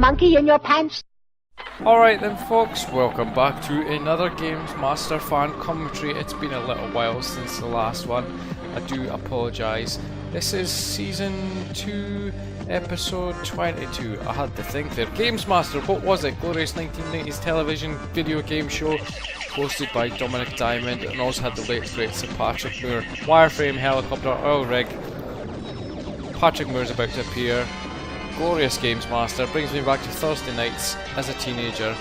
monkey in your pants? Alright then folks, welcome back to another GamesMaster fan commentary. It's been a little while since the last one. I do apologise. This is Season 2, Episode 22. I had to think there. GamesMaster, what was it? Glorious 1990s television video game show hosted by Dominic Diamond, and also had the late great Sir Patrick Moore. Wireframe, helicopter, oil rig. Patrick Moore's about to appear. Glorious GamesMaster brings me back to Thursday nights as a teenager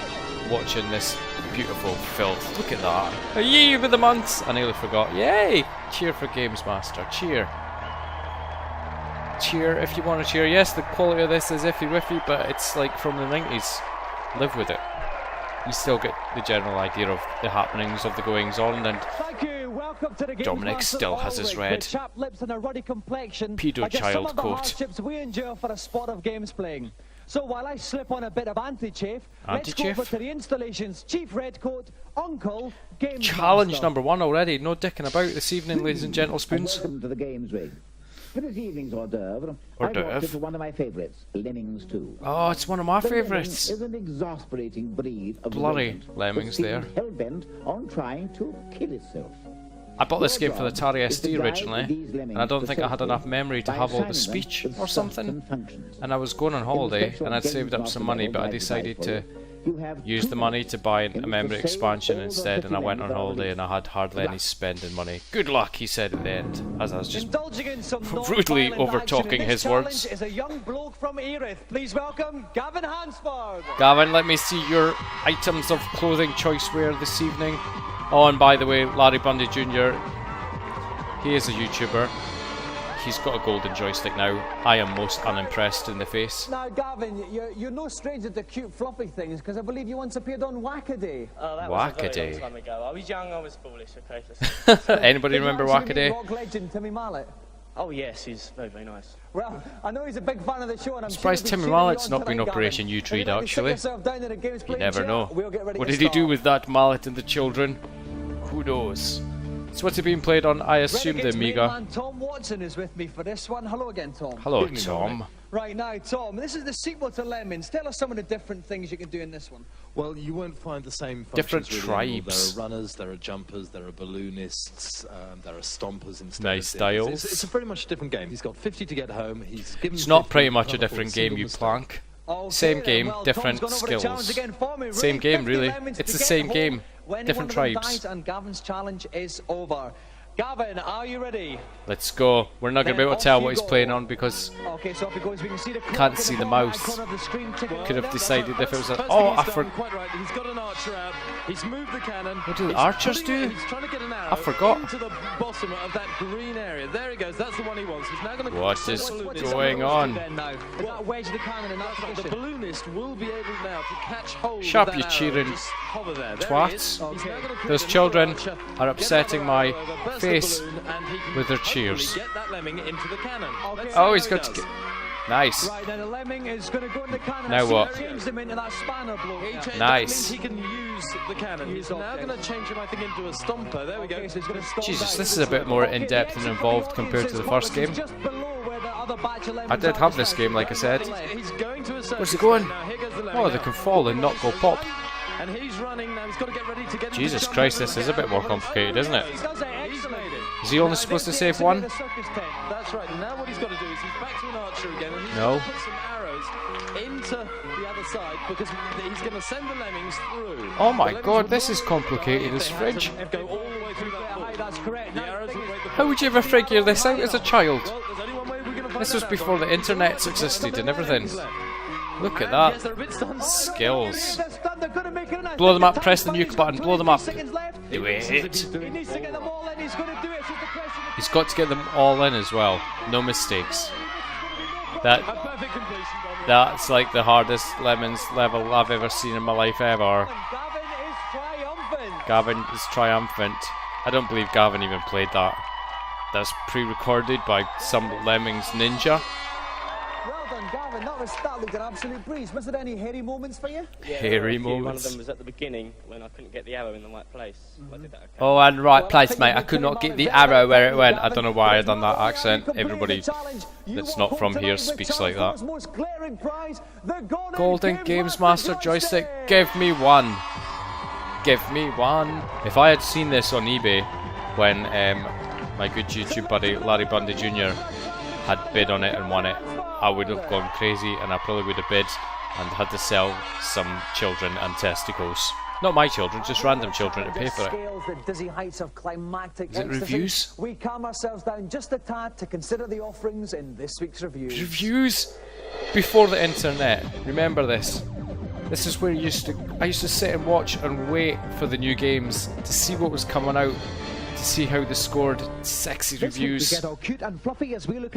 watching this beautiful filth. Look at that. A yay with the months! I nearly forgot. Yay! Cheer for GamesMaster. Cheer. Cheer if you want to cheer. Yes, the quality of this is iffy wiffy, but it's like from the 90s. Live with it. You still get the general idea of the happenings of the goings on, and Dominic still has his red pedo child coat. We endure for a sport of games playing. So while I slip on a bit of anti-chafe, let's go over to the installation's chief redcoat, Uncle GamesMaster. Challenge number 1 already. No dicking about this evening, ladies and gentle spoons. Welcome to the games rig. For this evening's hors d'oeuvre, I brought you one of my favourites, Lemmings 2. Oh, it's one of my favourites. Is an exasperating breed of bloody lemmings there. Hell-bent on trying to kill itself. I bought this game for the Atari ST originally, and I don't think I had enough memory to have all the speech or something. And I was going on holiday, and I'd saved up some money, but I decided to use the money to buy a memory expansion instead, and I went on holiday and I had hardly any spending money. Good luck, he said at the end, as I was just rudely over-talking his words. Is a young bloke from Erith. Please welcome Gavin Hansford. Gavin, let me see your items of clothing choice wear this evening. Oh, and by the way, Larry Bundy Jr., he is a YouTuber. He's got a golden joystick now. I am most unimpressed in the face. Now, Gavin, you're no stranger to cute fluffy things, because I believe you once appeared on Wackaday. Oh, that Wackaday. was a very long time ago. I was young, I was foolish, okay? Anybody remember Wackaday? Rock legend Timmy Mallet. Oh yes, he's very, very nice. Well, I know he's a big fan of the show, and I'm surprised Timmy Mallet's not been Operation U-Treat, actually. You never know. What did he do with that mallet and the children? Who knows? So what's it being played on? I assume the Amiga. Tom Watson is with me for this one. Hello again, Tom. Hello, Tom. Right now, Tom, this is the sequel to Lemmings. Tell us some of the different things you can do in this one. Well, you won't find the same functions. Different really. tribes. There are runners, there are jumpers, there are balloonists, there are stompers instead. Nice styles. It's a pretty much different game. He's got 50 to get home. He's given. It's not pretty much a different game, you plank. Okay, same game, well, different skills. Same game, really. It's the same game. Different tribes. And Gavin's challenge is over. Gavin, are you ready? Let's go. We're not going to be able to tell what he's playing on because okay, so if he goes, we can see the can't see the mouse. Could have decided if it was a... Oh, I forgot. Quite right. He's got an archer out. He's moved the cannon. What do the archers do? He's trying to get an arrow I forgot. into the bottom of that green area. There he goes. That's the one he wants. He's now going to... What is going on? Wedge the cannon in that position. The balloonist will be able now to catch hold Shut of up, that you cheering arrow. twats. Okay. Those children are upsetting my face with their cheers. Oh, he's got to get... Nice. Right, now the lemming is going to go in the cannon. Now what? Change them into that spanner bloke. Nice. He can use the cannon. He's now going to change him, I think, into a stomper. There we go. So he's going to stomp Jesus, out. this is a bit more in-depth and involved compared to the first game. I did have this game, like I said. He's going to a Where's he going? now, here goes the Oh, they can fall and not go pop. And he's running now. He's got to get ready to get Jesus Christ, this is a bit more complicated, isn't it? He's made it. Is he only supposed to save one? That's right. Now what he's got to do is he's back to an archer again, and he's No. going to put some arrows into the other side because he's going to send the lemmings through. Oh my god, this is complicated as fridge. Go all the way through that ball. That's correct. The arrows will break the How would you ever figure this out as a child? Well, there's only one way we're going to find This was out, before the Robbie. internet We've got existed a and couple of everything. lemmings left. Look at Yes, that. they're a bit stunned. Skills. They're going to make it in. Blow them up, press the nuke button, blow them up. Do it. He needs to get them all in. He's going to do it. It's just a question of... He's got to get them all in as well. No mistakes. That A perfect completion, Bobby. That's like the hardest Lemons level I've ever seen in my life ever. Gavin is triumphant. Gavin is triumphant. I don't believe Gavin even played that. That's pre-recorded by some Lemmings ninja. Well done, Gavin. That looked an absolute breeze. Was there any hairy moments for you? Yeah, hairy One of moments. them was at the beginning when I couldn't get the arrow in the right place. I did that okay. Oh, and right place, mate. I could not get the arrow where it went. I don't know why I done that accent. Everybody that's not from here speaks like that. Golden GamesMaster joystick. Give me one. Give me one. If I had seen this on eBay when my good YouTube buddy Larry Bundy Jr. had bid on it and won it, I would have gone crazy, and I probably would have bid and had to sell some children and testicles. Not my children, just random children to pay for it. Is it reviews? We calm ourselves down just a tad to consider the offerings in this week's reviews. Reviews before the internet. Remember this. This is where I used to sit and watch and wait for the new games to see what was coming out, to see how they scored sexy reviews. I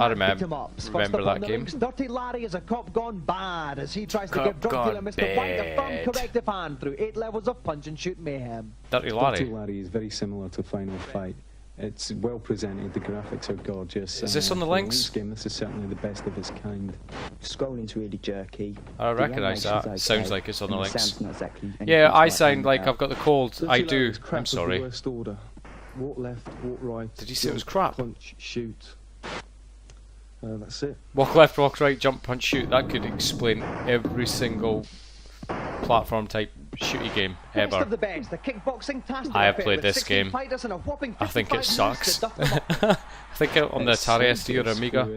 remember that game. Dirty Larry is a cop gone bad as he tries to give drug dealer Mr. White a firm corrective hand through 8 levels of punch and shoot mayhem. Dirty Larry. Dirty Larry is very similar to Final Fight. It's well presented, the graphics are gorgeous. Is this on the links? Game, this is certainly the best of its kind. Scrolling's really jerky. I recognise that. It sounds like it's on the And links. sound's not exactly Yeah, I anything sound like like I've got the cold. I do. I'm sorry. Worst order. Walk left, walk right. Did you say it was crap? Punch, shoot. That's it. Walk left, walk right, jump, punch, shoot. That could explain every single platform type shooty game ever. I have played this game. I think it sucks. I think on the Atari ST or Amiga,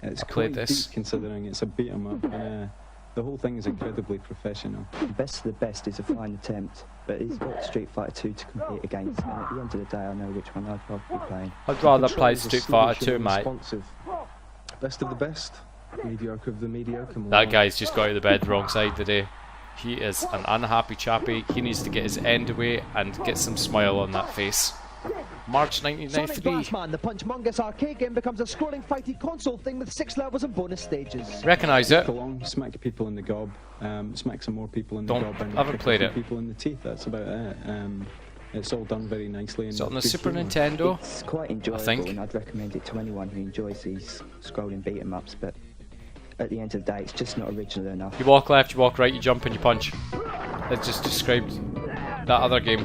It's I played quite this. deep considering it's a beat 'em up. And, the whole thing is incredibly professional. The best of the best is a fine attempt, but he's got Street Fighter 2 to compete against, and at the end of the day I know which one I'd rather be playing. I'd rather play Controls are Street Fighter sluggish 2, and mate. responsive. Best of the best. Mediocre of the mediocre. That guy's just got out of the bed wrong side today. He is an unhappy chappy. He needs to get his end away and get some smile on that face. March 1993. The Punchmongus arcade game becomes a scrolling fighty console thing with 6 levels and bonus stages. Recognise it. Along, smack people in the gob, smack some more people in the Don't- gob, and I haven't kick played a few it. people in the teeth. That's about it. It's all done very nicely. Is it on the good Super humour. Nintendo? It's quite enjoyable, think. and I'd recommend it to anyone who enjoys these scrolling beat 'em ups. But at the end of the day, it's just not original enough. You walk left, you walk right, you jump and you punch. It just described that other game.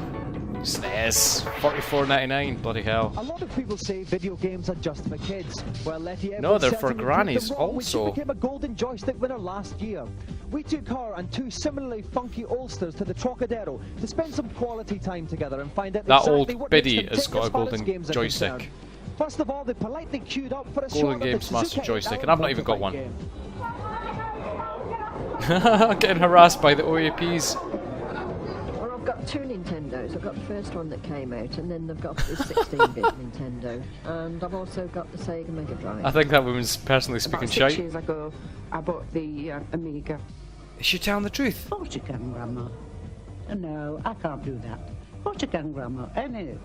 SNES, $44.99, bloody hell. A lot of people say video games are just for kids. Well, Letty No, they're for certainly proved grannies them wrong when also. She became a golden joystick winner last year. We took her and 2 similarly funky oldsters to the Trocadero to spend some quality time together and find out That exactly old what biddy makes them has tick got as a far as golden games are joystick. concerned. First of all, they politely queued up for a Golden shot of the GamesMaster Suzuki joystick, Out and I've not even got one. game. Getting harassed by the OAPs. Well, I've got 2 Nintendos. I've got the first one that came out, and then I've got the 16-bit Nintendo, and I've also got the Sega Mega Drive. I think that woman's personally speaking About 6 shite. years ago, I bought the Amiga. Is she telling the truth? Of course you can, Grandma. No, I can't do that. Of course you can, Grandma. Anyway,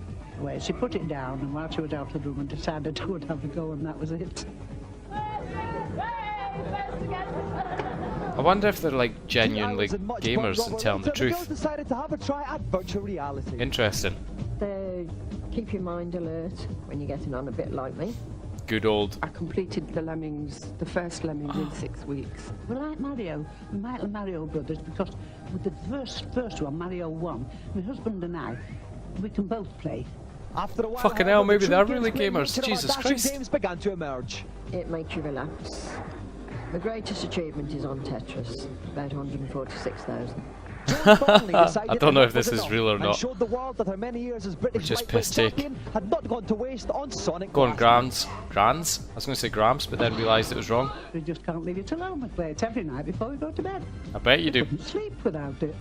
she put it down, and while she was out of the room, and decided I would have a go, and that was it. I wonder if they're like genuinely gamers and telling the truth. Decided to have a try at virtual reality. Interesting. They keep your mind alert when you're getting on a bit like me. Good old. I completed the Lemmings, the first Lemmings in 6 weeks. We like Mario. We like the Mario Brothers because with the first one, Mario 1, my husband and I, we can both play. After a while, Fucking however, hell, the maybe true they're games really playing gamers. nature of our Jesus dashing Christ. games began to emerge. It makes you relax. The greatest achievement is on Tetris, about 146,000. I don't know if this is real or and not. showed the world that her many years as British Which is lightweight piss take. champion had not gone to waste on Sonic. Go on, Blast. Grans? I was going to say Grams, but then realised it was wrong. We just can't leave it alone. We play it every night before we go to bed. I bet you do. Couldn't sleep without it.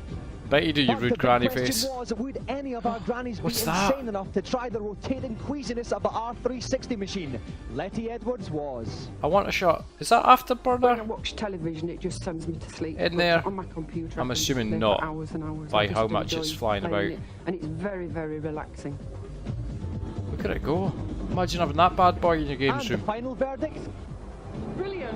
Bet you do, you But the rude big granny question face. was, would any of our grannies What's be that? insane enough to try the rotating queasiness of the R360 machine? Letty Edwards was. I want a shot. Is that When I Afterburner? watch television, it just sends me to sleep. In But there? on my computer, I'm I can assuming play for not, hours and hours. by I just how much it's enjoy flying playing about. it, and it's very, very relaxing. Look at it go. Imagine having that bad boy in your games And room. the final verdict? Brilliant!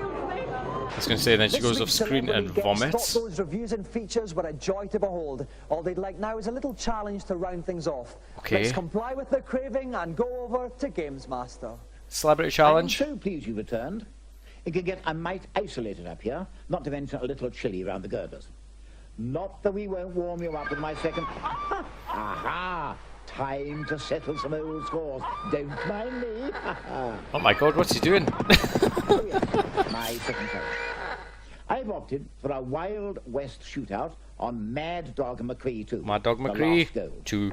I was going to say, then she This goes off week's screen and celebrity guests vomits. thought those reviews and features were a joy to behold. All they'd like now is a little challenge to round things off. Okay. Let's comply with their craving and go over to GamesMaster. Celebrity challenge. I'm so pleased you returned. It can get a mite isolated up here, not to mention a little chilly around the girders. Not that we won't warm you up with my second... Aha! Time to settle some old scores. Don't mind me. Oh my god, what's he doing? Oh, yes. My second choice. I've opted for a Wild West shootout on Mad Dog McCree 2. Mad Dog McCree 2.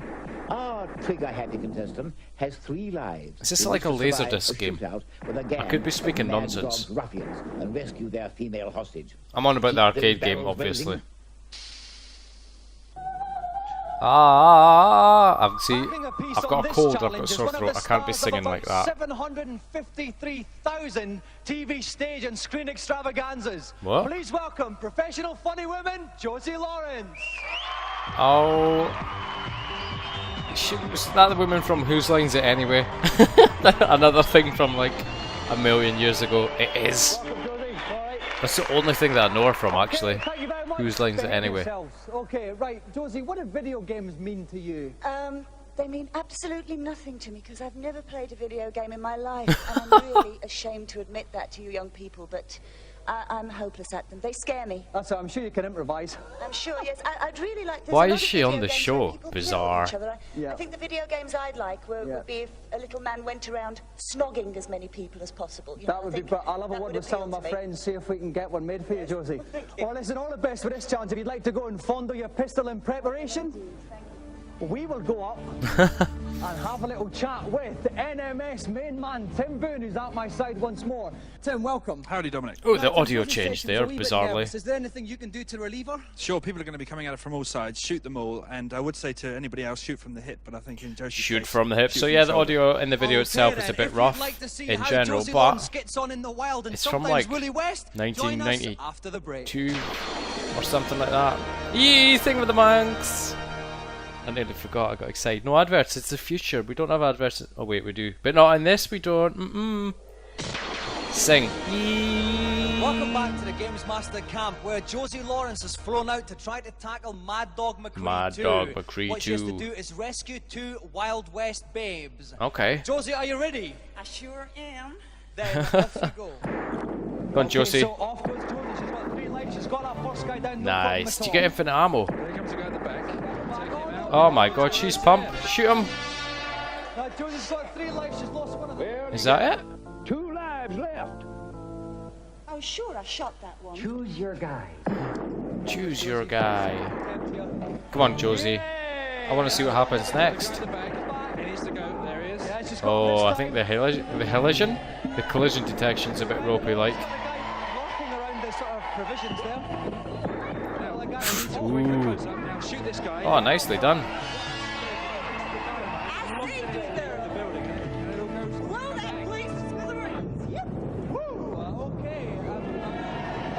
Our trigger-happy contestant has 3 lives. Is this like a Laserdisc game? I could be speaking nonsense. Ruffians and rescue their female hostage. I'm on about the arcade game, obviously. I've got a cold, I've got a sore throat, I can't be singing like that. 753,000 TV stage and screen extravaganzas. What? Please welcome professional funny woman, Josie Lawrence. Oh... was that the woman from Whose Line's It Anyway? Another thing from like a million years ago. It is. That's the only thing that I know her from, actually. Whose Line's It Anyway? Okay, right, Josie, what do video games mean to you? They mean absolutely nothing to me because I've never played a video game in my life, and I'm really ashamed to admit that to you young people, but I'm hopeless at them. They scare me. That's it, I'm sure you can improvise. I'm sure, yes. I'd really like... Why is she on the show? Bizarre. I think the video games I'd like would be if a little man went around snogging as many people as possible. You that would be... I'll have a word with some of my friends, see if we can get one made for you, Josie. Well, listen, all the best for this challenge. If you'd like to go and fondle your pistol in preparation, we will go up and have a little chat with the NMS main man, Tim Boone, who's at my side once more. Tim, welcome. Howdy, Dominic. Oh, the audio changed there, bizarrely. Is there anything you can do to relieve her? Sure, people are going to be coming at it from all sides. Shoot them all, and I would say to anybody else, shoot from the hip, but I think in Josie's shoot case, from the hip. So yeah, the audio in the video itself is a bit rough in general, but it's from like 1992 or something like that. Yee, thing with the monks. I nearly forgot, I got excited. No adverts, it's the future. We don't have adverts. Oh wait, we do. But not in this, we don't. Sing. Welcome back to the GamesMaster camp, where Josie Lawrence has flown out to try to tackle Mad Dog McCree 2. Mad Dog McCree 2. What she has to do is rescue 2 Wild West babes. Okay. Josie, are you ready? I sure am. Then off you go. Go on, Josie. So off goes Josie. She's got 3 lives. She's got that first guy down. Nice. Do you get infinite ammo? Here comes the guy at the back. Oh my god, she's pumped. Shoot him. Josie's got 3 lives. She's lost one of them. Is that it? 2 lives left. Oh, sure, I shot that one. Choose your guy. Choose your guy. Come on, Josie. I want to see what happens next. Oh, I think the collision detection's a bit ropey, like. Ooh. Oh, nicely done.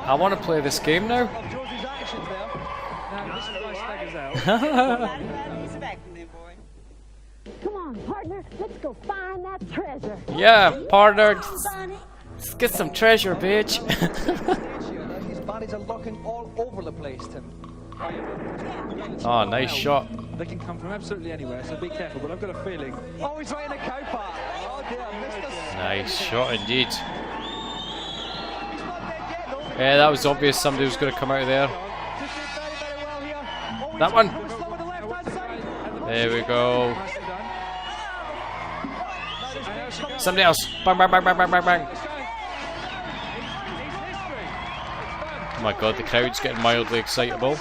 I want to play this game now. Come on, partner, let's go find that treasure. Yeah, partner. Let's get some treasure, bitch. These bodies are lurking all over the place, Tim. Oh, nice shot. They can come from absolutely anywhere, so be careful, but I've got a feeling. Oh, he's right in the cow park. Oh dear, nice shot indeed. Yeah, that was obvious somebody was going to come out of there. That one. There we go. Somebody else. Bang, bang, bang, bang, bang, bang, bang. Oh my god, the crowd's getting mildly excitable,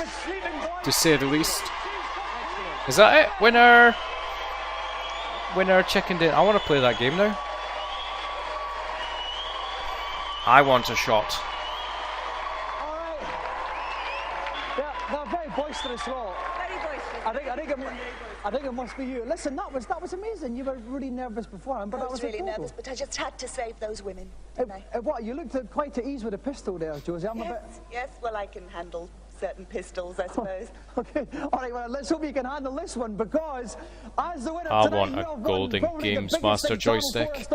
to say the least. Is that it? Winner! Winner, chicken dinner. I want to play that game now. I want a shot. They're very boisterous lot. Very boisterous. I think it must be you. Listen, that was amazing. You were really nervous before, but I was really nervous, but I just had to save those women, didn't I? What? You looked quite at ease with a pistol there, Josie. Yes, well, I can handle certain pistols, I suppose. Okay, all right, well, let's hope you can handle this one, because as the winner I tonight, want a golden GamesMaster joystick.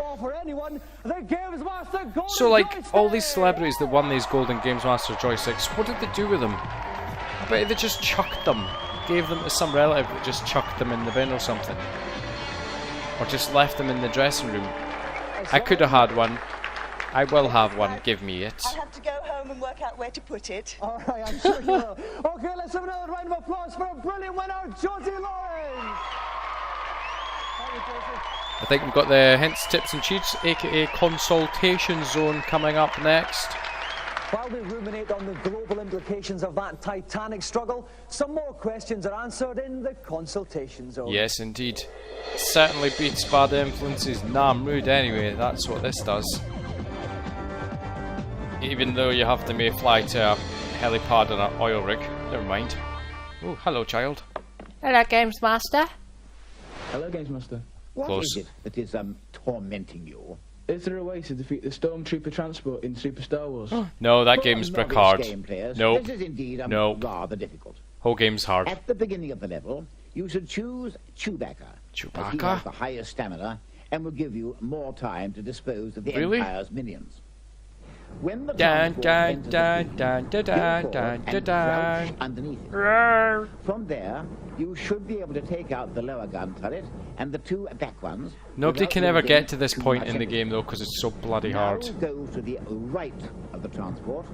So, like, all these celebrities that won these golden GamesMaster joysticks, what did they do with them? I bet they just chucked them. Gave them to some relative that just chucked them in the bin or something. Or just left them in the dressing room. I could have had one. I will have one. Give me it. I'll have to go home and work out where to put it. All right, I'm sure you will. Okay, let's have another round of applause for a brilliant winner, Josie Lawrence. Thank you, Josie. I think we've got the hints, tips and cheats, aka consultation zone, coming up next. While we ruminate on the global implications of that titanic struggle, some more questions are answered in the consultation zone. Yes, indeed. Certainly beats Bad Influences. Nah, I'm rude anyway. That's what this does. Even though you have to maybe fly to a helipad and an oil rig. Never mind. Oh, hello, child. Hello, GamesMaster. Hello, GamesMaster. What is it that is tormenting you? Is there a way to defeat the Stormtrooper transport in Super Star Wars? No, that game's brick hard. Nope. This is indeed nope. rather difficult. Whole game's hard. At the beginning of the level, you should choose Chewbacca. As he has the highest stamina and will give you more time to dispose of the Empire's minions. When the underneath it. From there, you should be able to take out the lower gun turret and the two back ones. Nobody can ever get to this point in the game though, because it's so bloody hard. Now go to the right of the transport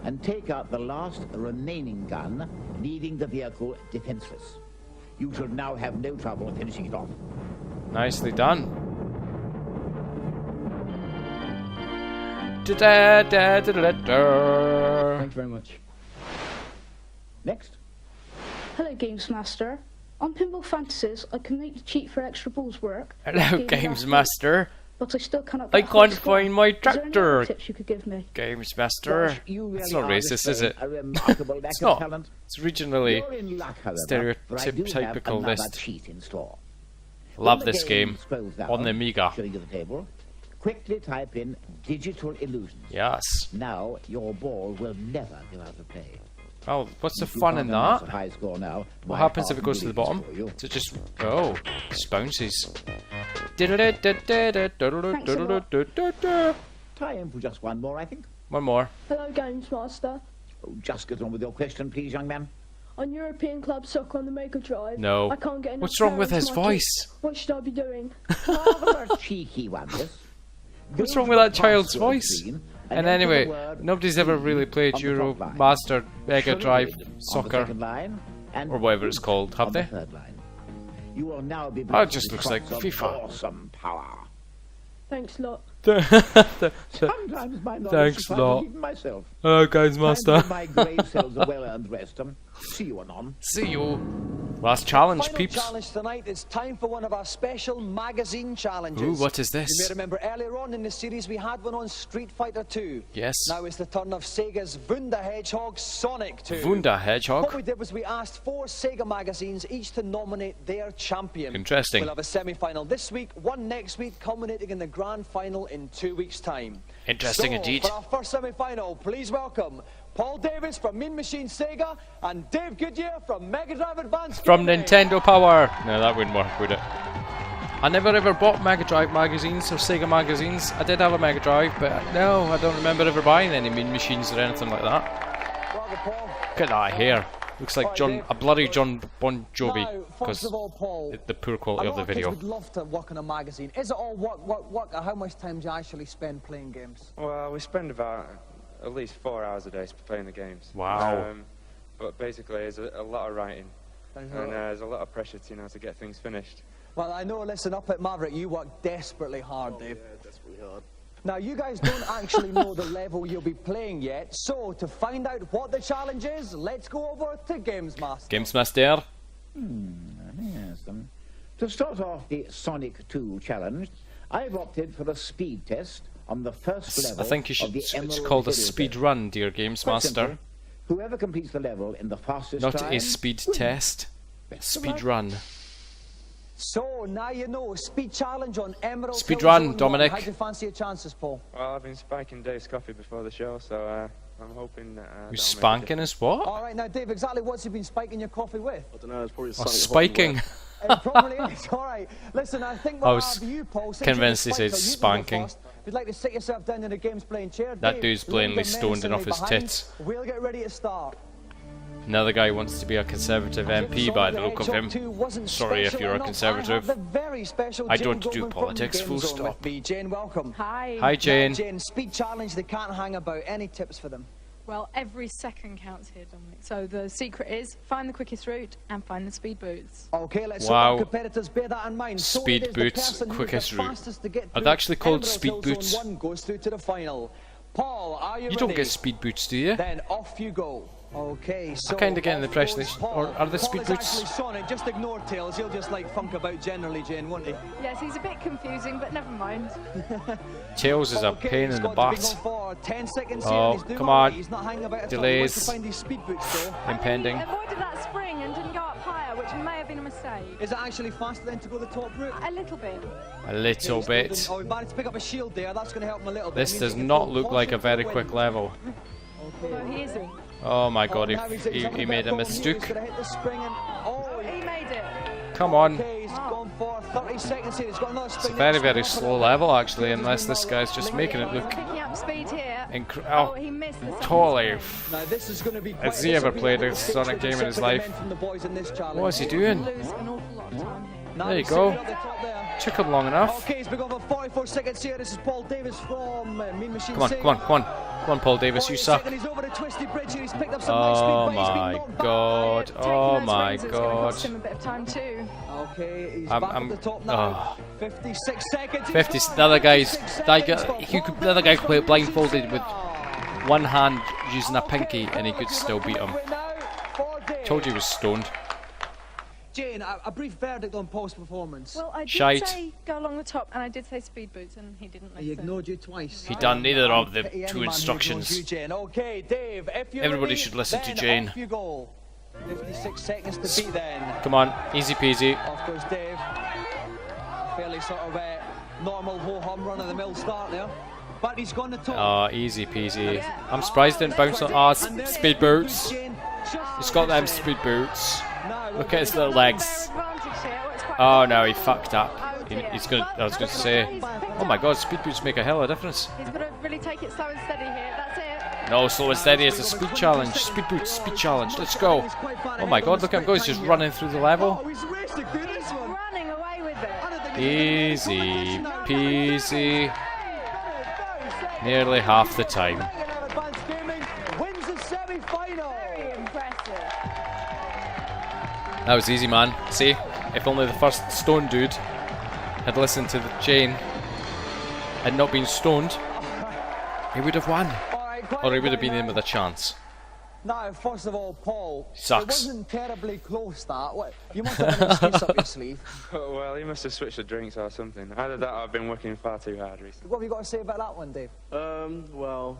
and take out the last remaining gun, leaving the vehicle defenseless. You should now have no trouble finishing it off. Nicely done. Thank you very much. Next. Hello, GamesMaster. On Pinball Fantasies, I can make the cheat for extra balls work. Hello, GamesMaster. But I still cannot. I can't find my tractor. Is there any tips you could give me? GamesMaster. It's not racist, is it? It's not. It's regionally stereotypical list. Love this game on the Amiga. Quickly type in digital illusions. Yes. Now your ball will never go out of play. Oh, what's the fun in that? What happens if it goes to the bottom? Does it just... Oh, just bounces. Time for just one more, I think. One more. Hello, GamesMaster. Oh, just get on with your question, please, young man. On European Club Soccer on the Mega Drive, no. I can't get enough. What's wrong with his voice? What should I be doing? Cheeky one, yes. What's wrong with that child's voice? And anyway, nobody's ever really played Euromaster Mega Drive Soccer, or whatever it's called, have they? Oh, it just looks like FIFA. Awesome power. Thanks, lot. Sometimes my thanks, lot. Myself. Hello, GamesMaster. My grey cells are well earned rest. See you anon. See you. Last challenge, Final peeps. challenge tonight. It's time for one of our special magazine challenges. Ooh, what is this? You may remember earlier on in the series we had one on Street Fighter 2. Yes. Now it's the turn of Sega's Wunder Hedgehog Sonic 2. Wunder Hedgehog. What we did was we asked 4 Sega magazines each to nominate their champion. Interesting. We'll have a semi-final this week, one next week, culminating in the grand final in 2 weeks' time. Interesting indeed. For our first semi-final, please welcome Paul Davis from Mean Machine Sega and Dave Goodyear from Mega Drive Advance. From Nintendo Power. No, that wouldn't work, would it? I never ever bought Mega Drive magazines or Sega magazines. I did have a Mega Drive, but no, I don't remember ever buying any Mean Machines or anything like that. Welcome, Paul. Look at that hair. Looks like a bloody John Bon Jovi, because the poor quality of the video. Would love to work on a magazine. Is it all work? How much time do you actually spend playing games? Well, we spend about at least 4 hours a day playing the games. Wow. But basically, there's a lot of writing, and there's a lot of pressure to get things finished. Well, I know. Listen, up at Maverick, you work desperately hard, Dave. Yeah, desperately hard. Now, you guys don't actually know the level you'll be playing yet, so to find out what the challenge is, let's go over to GamesMaster. GamesMaster. Yes. To start off the Sonic 2 challenge, I've opted for a speed test on the first level. I think you should. It's called a speed run, dear GamesMaster. Whoever completes the level in the fastest time. Not a speed test. Speed run. So now you know, speed challenge on Emerald. Speed run, Dominic. How do you fancy your chances, Paul? Well, I've been spiking Dave's coffee before the show, so I'm hoping that. You're spanking us what? All right, now Dave, exactly what's he been spiking your coffee with? I don't know. It's probably spiking. It probably is. All right. Listen, I think we'll have you, Paul. Convinced he said spanking. If you'd like to sit yourself down in a game's playing chair. That Dave, dude's plainly stoned enough his tits. We'll get ready to start. Another guy wants to be a Conservative MP by the look of him. Sorry if you're a Conservative. I don't do politics, full stop. Jane, welcome. Hi. Hi, Jane. Jane, speed challenge, they can't hang about. Any tips for them? Well, every second counts here, Dominic. So the secret is find the quickest route and find the speed boots. Okay, let's wow. hope our competitors bear that in mind. Speed boots, quickest route. Are they actually called speed boots? One goes through to the final. Paul, are you ready? Don't get speed boots, do you? Then off you go. Okay, so I kind of get the impression they or are they speed boots? Sonic, just ignore Tails. He'll just like funk about generally, Jane, won't he? Yes, he's a bit confusing, but never mind. Tails is a pain in the butt. 10 seconds oh, here, come on. He's not hanging about Delays. Impending. He avoided that spring and didn't go up higher, which may have been a mistake. Is it actually faster then to go the top route? A little bit. A little bit. Oh, he managed to pick up a shield there. That's going to help him a little bit. This does not look like a very quick level. Although he isn't. Oh my god, he made a mistake. Oh, he made it. Come on. He's gone for 30 seconds here. He's got another It's a very, very slow level actually, unless this guy's just making it look picking up speed here. Oh, he missed the totally. Now, this is going to be Has he ever played a Sonic game in his life? What is he doing? There you go. Took him long enough. Okay, he's been going for 44 seconds here. This is Paul Davis from Mean Machine. Come on, come on, come on. Come on, Paul Davis, you suck. Oh my god. Oh my god. Okay, he's back at the top now. 56 seconds. 50. The other guy's. The other guy could play blindfolded with one hand using a pinky and he could still beat him. Told you he was stoned. Jane, a brief verdict on Paul's performance. Well, I did say go along the top, and I did say speed boots, and he didn't listen. He ignored you twice. He done neither of the two instructions. Okay, Dave, if you're Everybody ready, should listen to then Jane. Off you go. 56 seconds to beat then. Come on, easy peasy. Off goes Dave. Fairly sort of normal ho-hum run-of-the-mill start there. But he's gone to top. Oh, easy peasy. I'm surprised he didn't bounce on speed boots. He's got them speed boots. Look at his little legs. Oh no, he fucked up. He's gonna. I was gonna say. Oh my god, speed boots make a hell of a difference. He's gonna really take it slow and steady here. That's it. No, slow and steady. It's a speed challenge. Speed boots, speed challenge. Let's go. Oh my god, look at him go. He's just running through the level. He's running away with it. Easy peasy. Nearly half the time. That was easy, man. See, if only the first stone dude had listened to the Jane and not been stoned, he would have won. Or he would have been in with a chance. Now, first of all, Paul, sucks. It wasn't terribly close, that. What, you must have an excuse up your sleeve. Well, he must have switched the drinks or something. Either that or I've been working far too hard recently. What have you got to say about that one, Dave? Well,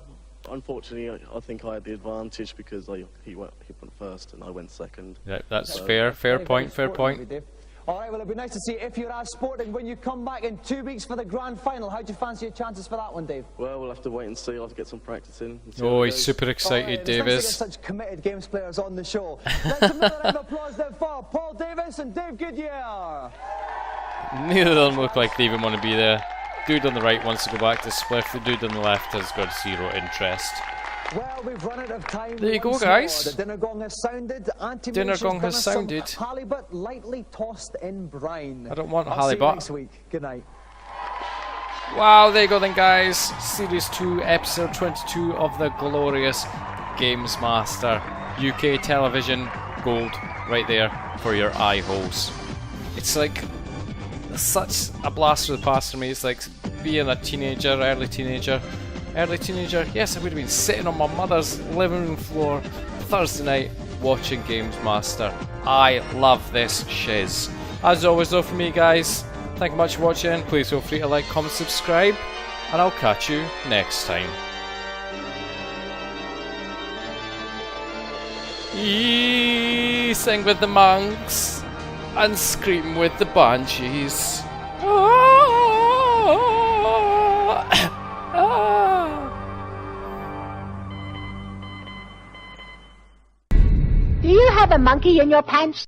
unfortunately, I think I had the advantage because he went first and I went second. Yeah, that's fair. Fair point. Fair point. All right, well, it'd be nice to see if you're as sporting when you come back in 2 weeks for the grand final. How do you fancy your chances for that one, Dave? Well, we'll have to wait and see. I'll have to get some practice in. Oh, he's super excited, Davis. Nice to get such committed games players on the show. Let's another round of applause then for Paul Davis and Dave Goodyear. Neither of them look like they even want to be there. Dude on the right wants to go back to Spliff. The dude on the left has got zero interest. Well, we've run out of time. There you go, guys. The dinner gong has sounded. Dinner gong has sounded. Halibut lightly tossed in brine. I don't want I'll halibut. See you next week. Good night. Wow, there you go then, guys. Series 2, Episode 22 of the glorious GamesMaster. UK television gold right there for your eye holes. It's like such a blast from the past for me. It's like being a teenager, early teenager, yes, I would have been sitting on my mother's living room floor Thursday night watching GamesMaster. I love this shiz. As always though, for me guys, thank you much for watching. Please feel free to like, comment, subscribe, and I'll catch you next time. Sing with the monks and scream with the banshees. Do you have a monkey in your pants?